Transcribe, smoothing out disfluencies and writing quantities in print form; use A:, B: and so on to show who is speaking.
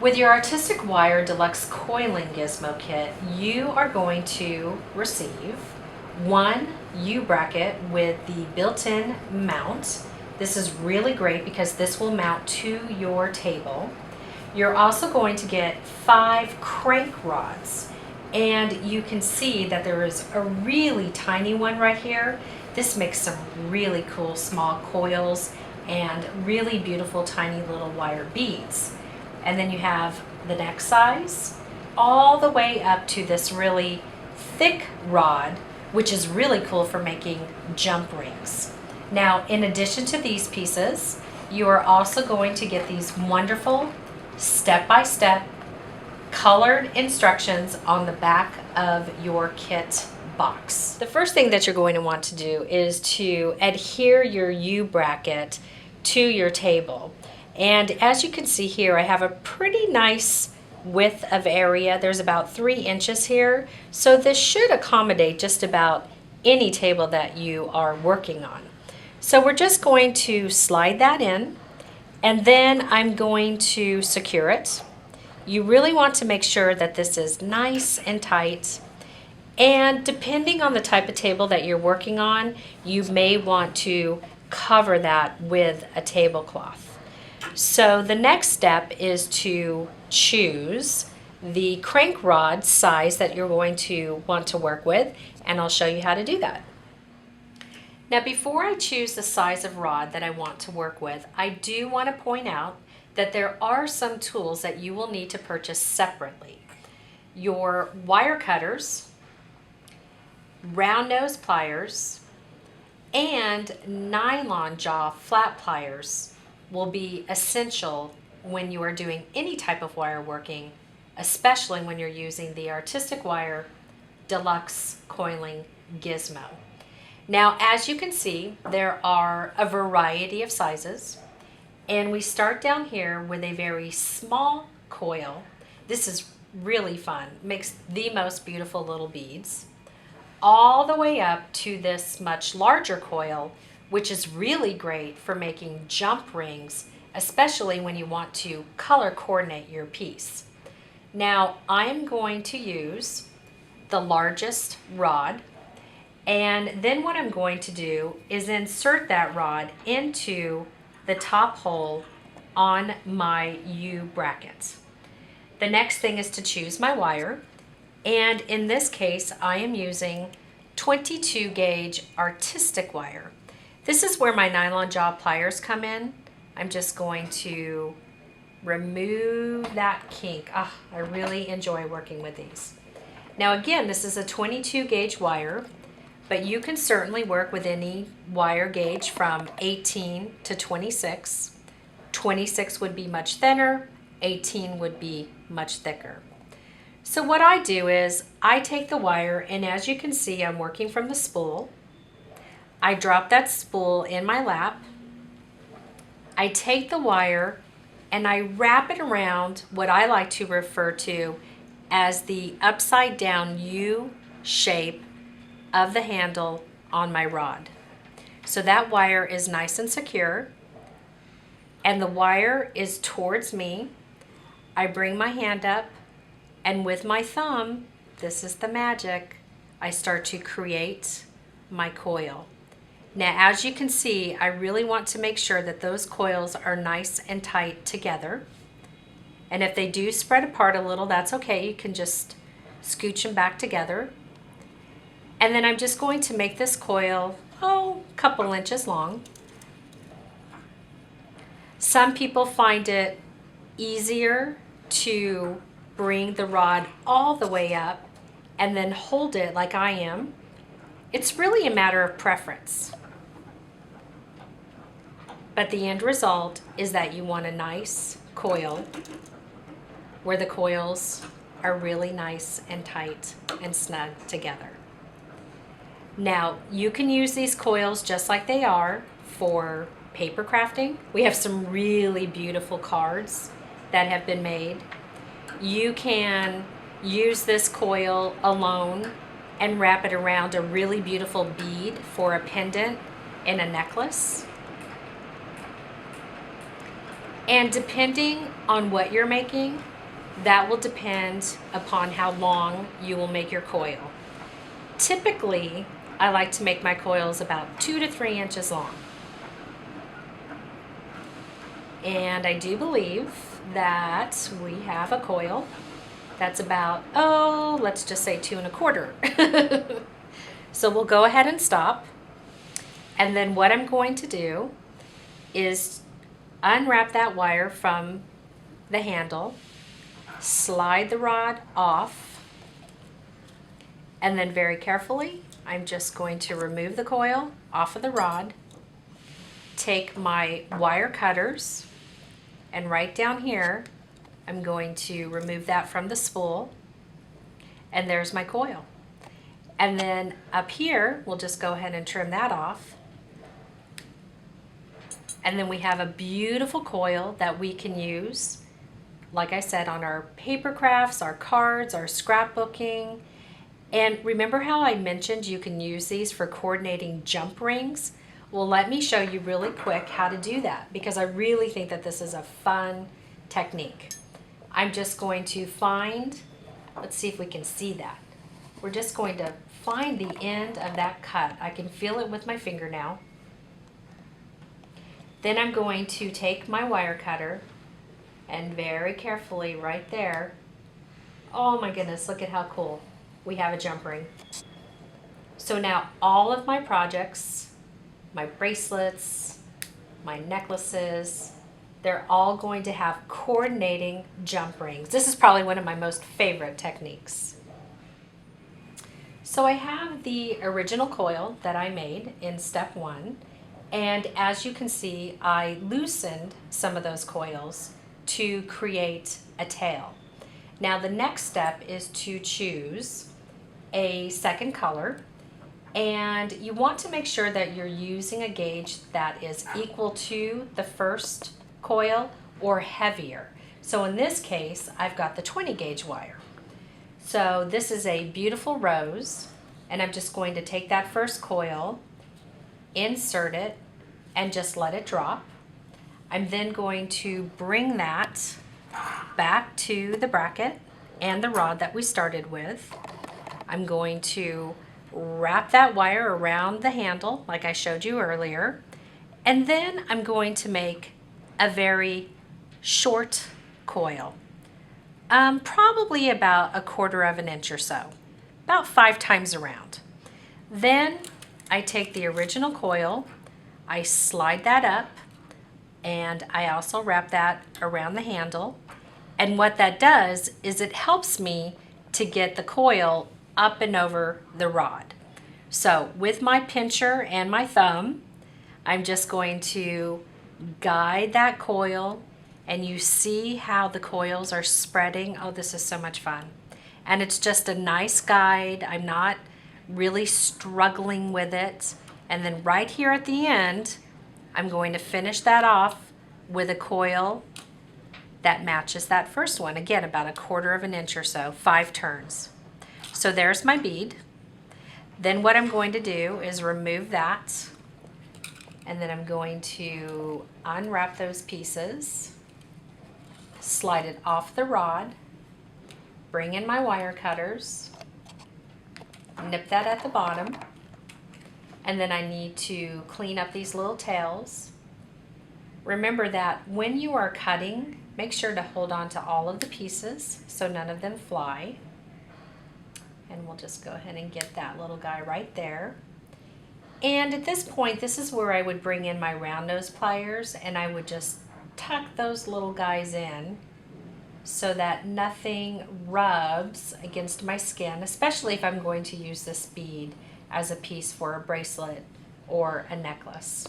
A: With your Artistic Wire Deluxe Coiling Gizmo kit, you are going to receive one U-bracket with the built-in mount. This is really great because this will mount to your table. You're also going to get 5 crank rods, and you can see that there is a really tiny one right here. This makes some really cool small coils and really beautiful tiny little wire beads. And then you have the next size all the way up to this really thick rod, which is really cool for making jump rings. Now, in addition to these pieces, you are also going to get these wonderful step-by-step colored instructions on the back of your kit box. The first thing that you're going to want to do is to adhere your U-bracket to your table. And as you can see here, I have a pretty nice width of area. There's about 3 inches here. So this should accommodate just about any table that you are working on. So we're just going to slide that in, and then I'm going to secure it. You really want to make sure that this is nice and tight. And depending on the type of table that you're working on, you may want to cover that with a tablecloth. So the next step is to choose the crank rod size that you're going to want to work with, and I'll show you how to do that. Now, before I choose the size of rod that I want to work with, I do want to point out that there are some tools that you will need to purchase separately. Your wire cutters, round nose pliers, and nylon jaw flat pliers will be essential when you are doing any type of wire working, especially when you're using the Artistic Wire Deluxe Coiling Gizmo. Now, as you can see, there are a variety of sizes, and we start down here with a very small coil. This is really fun, makes the most beautiful little beads, all the way up to this much larger coil, which is really great for making jump rings, especially when you want to color coordinate your piece. Now, I'm going to use the largest rod, and then what I'm going to do is insert that rod into the top hole on my U-bracket. The next thing is to choose my wire, and in this case, I am using 22 gauge Artistic Wire. This is where my nylon jaw pliers come in. I'm just going to remove that kink. I really enjoy working with these. Now again, this is a 22 gauge wire, but you can certainly work with any wire gauge from 18 to 26. 26 would be much thinner, 18 would be much thicker. So what I do is I take the wire, and as you can see, I'm working from the spool. I drop that spool in my lap. I take the wire and I wrap it around what I like to refer to as the upside down U shape of the handle on my rod. So that wire is nice and secure, and the wire is towards me. I bring my hand up, and with my thumb, this is the magic, I start to create my coil. Now, as you can see, I really want to make sure that those coils are nice and tight together. And if they do spread apart a little, that's okay. You can just scooch them back together. And then I'm just going to make this coil, a couple inches long. Some people find it easier to bring the rod all the way up and then hold it like I am. It's really a matter of preference. But the end result is that you want a nice coil where the coils are really nice and tight and snug together. Now, you can use these coils just like they are for paper crafting. We have some really beautiful cards that have been made. You can use this coil alone and wrap it around a really beautiful bead for a pendant in a necklace. And depending on what you're making, That will depend upon how long you will make your coil. Typically, I like to make my coils about 2 to 3 inches long. And I do believe that we have a coil that's about, oh, let's just say 2 1/4. So we'll go ahead and stop. And then what I'm going to do is unwrap that wire from the handle, slide the rod off, and then very carefully, I'm just going to remove the coil off of the rod, take my wire cutters, and right down here, I'm going to remove that from the spool, and there's my coil. And then up here, we'll just go ahead and trim that off. And then we have a beautiful coil that we can use, like I said, on our paper crafts, our cards, our scrapbooking. And remember how I mentioned you can use these for coordinating jump rings? Well, let me show you really quick how to do that, because I really think that this is a fun technique. I'm just going to find, let's see if we can see that. We're just going to find the end of that cut. I can feel it with my finger now. Then I'm going to take my wire cutter and very carefully right there, oh my goodness, look at how cool. We have a jump ring. So now all of my projects, my bracelets, my necklaces, they're all going to have coordinating jump rings. This is probably one of my most favorite techniques. So I have the original coil that I made in step 1. And as you can see, I loosened some of those coils to create a tail. Now the next step is to choose a second color, and you want to make sure that you're using a gauge that is equal to the first coil or heavier. So in this case, I've got the 20 gauge wire. So this is a beautiful rose, and I'm just going to take that first coil, insert it, and just let it drop. I'm then going to bring that back to the bracket and the rod that we started with. I'm going to wrap that wire around the handle like I showed you earlier, and then I'm going to make a very short coil, probably about 1/4 of an inch or so, about 5 times around. Then I take the original coil, I slide that up, and I also wrap that around the handle. And what that does is it helps me to get the coil up and over the rod. So with my pincher and my thumb, I'm just going to guide that coil, and you see how the coils are spreading. Oh, this is so much fun. And it's just a nice guide. I'm not really struggling with it. And then right here at the end, I'm going to finish that off with a coil that matches that first one. Again, about 1/4 of an inch or so, 5 turns. So there's my bead. Then what I'm going to do is remove that, and then I'm going to unwrap those pieces, slide it off the rod, bring in my wire cutters, nip that at the bottom, and then I need to clean up these little tails. Remember that when you are cutting, make sure to hold on to all of the pieces so none of them fly. And we'll just go ahead and get that little guy right there. And at this point, this is where I would bring in my round nose pliers, and I would just tuck those little guys in so that nothing rubs against my skin, especially if I'm going to use this bead as a piece for a bracelet or a necklace.